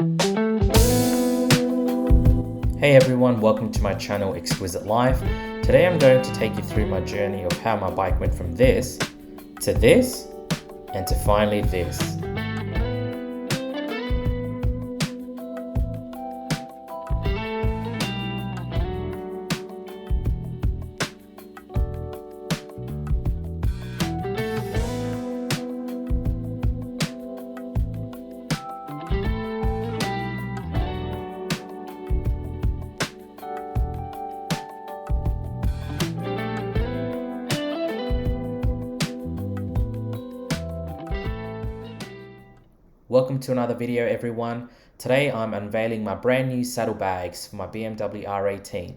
Hey everyone, welcome to my channel Exquisite Life. Today I'm going to take you through my journey of how my bike went from this, and to finally this. Welcome to another video everyone. Today I'm unveiling my brand new saddlebags for my BMW R18.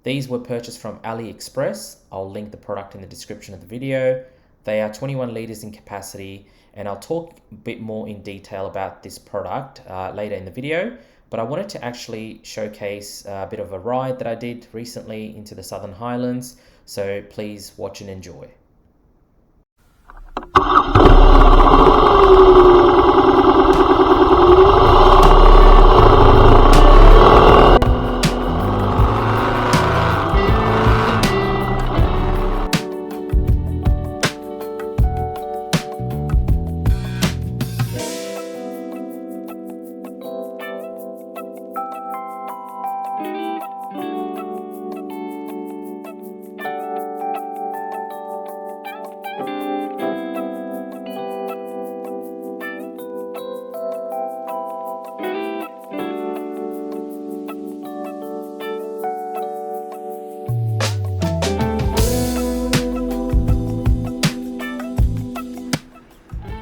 These were purchased from AliExpress. I'll link the product in the description of the video. They are 21 litres in capacity, and I'll talk a bit more in detail about this product later in the video. But I wanted to actually showcase a bit of a ride that I did recently into the Southern Highlands, so please watch and enjoy.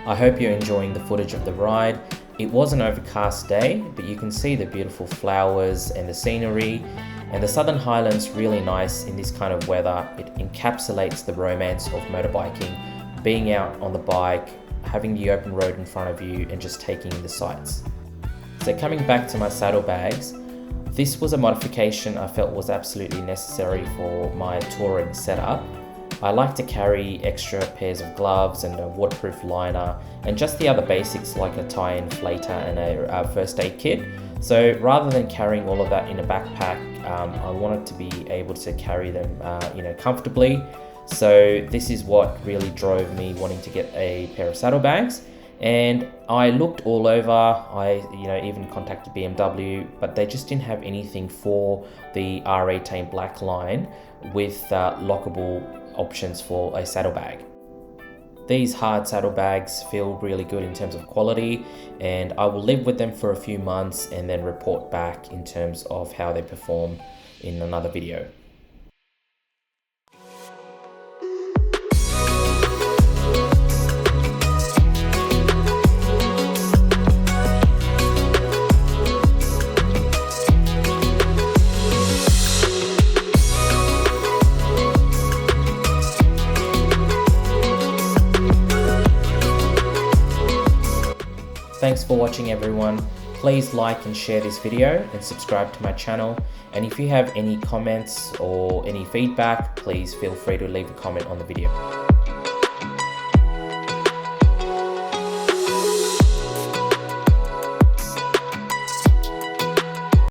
I hope you're enjoying the footage of the ride. It was an overcast day, but you can see the beautiful flowers and the scenery, and the Southern Highlands really nice in this kind of weather. It encapsulates the romance of motorbiking, being out on the bike, having the open road in front of you and just taking in the sights. So coming back to my saddlebags, this was a modification I felt was absolutely necessary for my touring setup. I like to carry extra pairs of gloves and a waterproof liner and just the other basics like a tire inflator and a first aid kit. So rather than carrying all of that in a backpack, I wanted to be able to carry them comfortably. So this is what really drove me wanting to get a pair of saddlebags. And I looked all over, I even contacted BMW, but they just didn't have anything for the R18 Blackline with lockable options for a saddlebag. These hard saddlebags feel really good in terms of quality, and I will live with them for a few months and then report back in terms of how they perform in another video. Thanks for watching everyone. Please like and share this video and subscribe to my channel. And if you have any comments or any feedback, please feel free to leave a comment on the video.